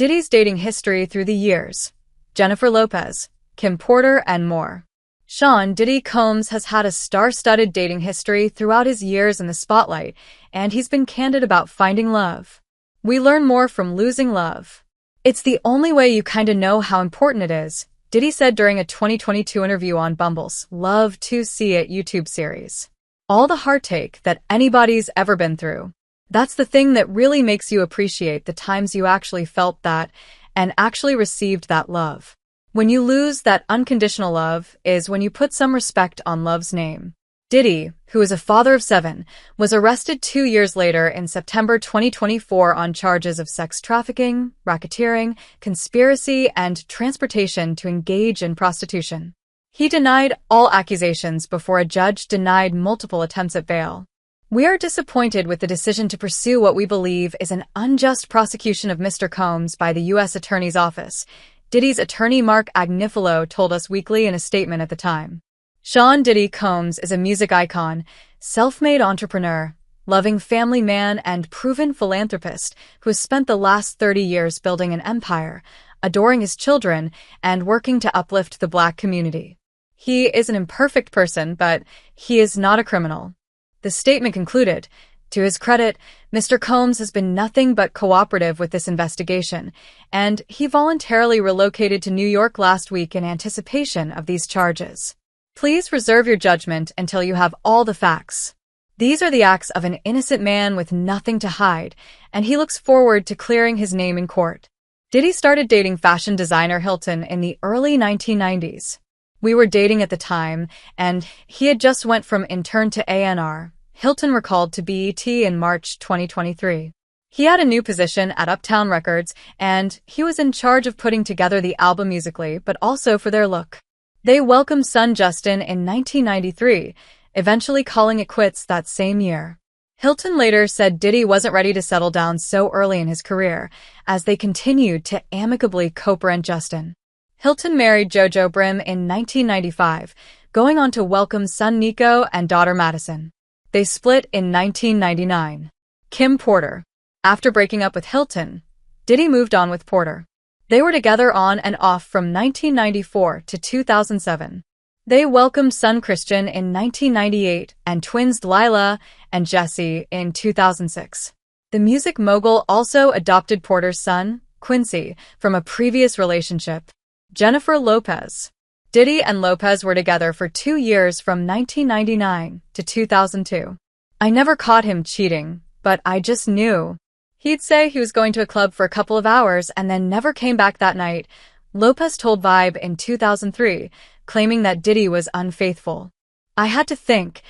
Diddy's dating history through the years, Jennifer Lopez, Kim Porter, and more. Sean Diddy Combs has had a star-studded dating history throughout his years in the spotlight, and he's been candid about finding love. We learn more from losing love. "It's the only way you kinda know how important it is," Diddy said during a 2022 interview on Bumble's Love to See It YouTube series. "All the heartache that anybody's ever been through. That's the thing that really makes you appreciate the times you actually felt that and actually received that love. When you lose that unconditional love is when you put some respect on love's name." Diddy, who is a father of 7, was arrested 2 years later in September 2024 on charges of sex trafficking, racketeering, conspiracy, and transportation to engage in prostitution. He denied all accusations before a judge denied multiple attempts at bail. "We are disappointed with the decision to pursue what we believe is an unjust prosecution of Mr. Combs by the U.S. Attorney's Office," Diddy's attorney Marc Agnifilo told Us Weekly in a statement at the time. Sean Diddy Combs is a music icon, self-made entrepreneur, loving family man, and proven philanthropist who has spent the last 30 years building an empire, adoring his children, and working to uplift the Black community. "He is an imperfect person, but he is not a criminal." The statement concluded, "To his credit, Mr. Combs has been nothing but cooperative with this investigation, and he voluntarily relocated to New York last week in anticipation of these charges. Please reserve your judgment until you have all the facts. These are the acts of an innocent man with nothing to hide, and he looks forward to clearing his name in court." Diddy started dating fashion designer Hilton in the early 1990s. "We were dating at the time, and he had just went from intern to A&R, Hilton recalled to BET in March 2023. "He had a new position at Uptown Records, and he was in charge of putting together the album musically, but also for their look. They welcomed son Justin in 1993, eventually calling it quits that same year." Hilton later said Diddy wasn't ready to settle down so early in his career, as they continued to amicably co-parent Justin. Hilton married JoJo Brim in 1995, going on to welcome son Nico and daughter Madison. They split in 1999. Kim Porter. After breaking up with Hilton, Diddy moved on with Porter. They were together on and off from 1994 to 2007. They welcomed son Christian in 1998 and twins Delilah and Jesse in 2006. The music mogul also adopted Porter's son, Quincy, from a previous relationship. Jennifer Lopez. Diddy and Lopez were together for 2 years from 1999 to 2002. "I never caught him cheating, but I just knew. He'd say he was going to a club for a couple of hours and then never came back that night," Lopez told Vibe in 2003, claiming that Diddy was unfaithful. "I had to think,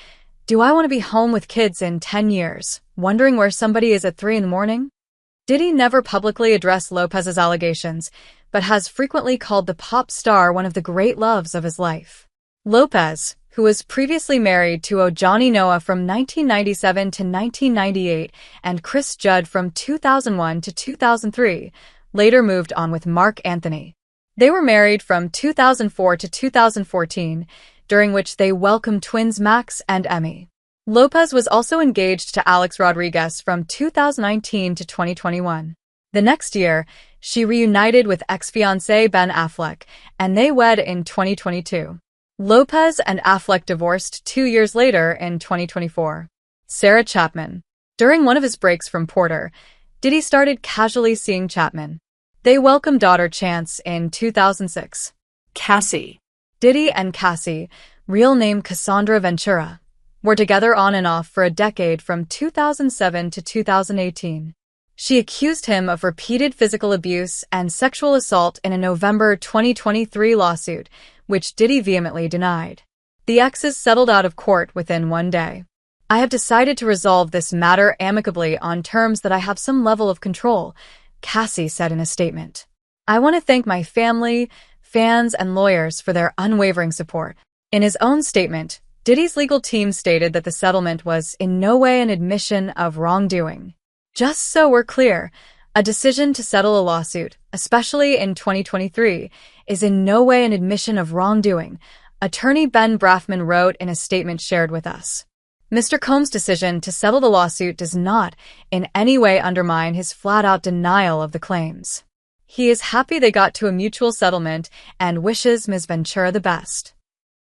do I want to be home with kids in 10 years, wondering where somebody is at 3 in the morning?" Diddy never publicly addressed Lopez's allegations, but has frequently called the pop star one of the great loves of his life. Lopez, who was previously married to Ojani Noa from 1997 to 1998 and Cris Judd from 2001 to 2003, later moved on with Marc Anthony. They were married from 2004 to 2014, during which they welcomed twins Max and Emmy. Lopez was also engaged to Alex Rodriguez from 2019 to 2021. The next year, she reunited with ex-fiancé Ben Affleck, and they wed in 2022. Lopez and Affleck divorced 2 years later in 2024. Sarah Chapman. During one of his breaks from Porter, Diddy started casually seeing Chapman. They welcomed daughter Chance in 2006. Cassie. Diddy and Cassie, real name Cassandra Ventura, were together on and off for a decade from 2007 to 2018. She accused him of repeated physical abuse and sexual assault in a November 2023 lawsuit, which Diddy vehemently denied. The exes settled out of court within 1 day. "I have decided to resolve this matter amicably on terms that I have some level of control," Cassie said in a statement. "I want to thank my family, fans, and lawyers for their unwavering support." In his own statement, Diddy's legal team stated that the settlement was in no way an admission of wrongdoing. "Just so we're clear, a decision to settle a lawsuit, especially in 2023, is in no way an admission of wrongdoing," attorney Ben Brafman wrote in a statement shared with us. Mr. Combs' decision to settle the lawsuit does not in any way undermine his flat-out denial of the claims. He is happy they got to a mutual settlement and wishes Ms. Ventura the best.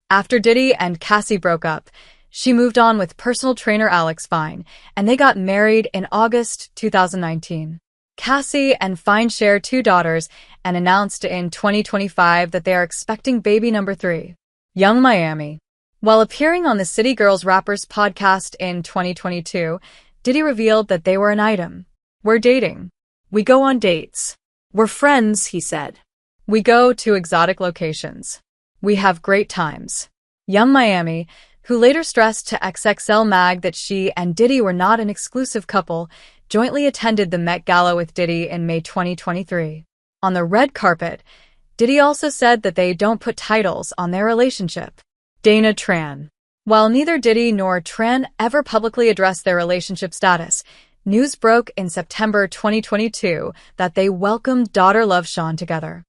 After Diddy and Cassie broke up, she moved on with personal trainer Alex Fine, and they got married in August 2019. Cassie and Fine share 2 daughters and announced in 2025 that they are expecting baby number 3. Yung Miami. While appearing on the City Girls Rappers podcast in 2022, Diddy revealed that they were an item. "We're dating. We go on dates. We're friends," he said. "We go to exotic locations. We have great times." Yung Miami, who later stressed to XXL Mag that she and Diddy were not an exclusive couple, jointly attended the Met Gala with Diddy in May 2023. On the red carpet, Diddy also said that they don't put titles on their relationship. Dana Tran. While neither Diddy nor Tran ever publicly addressed their relationship status, news broke in September 2022 that they welcomed daughter Love Sean together.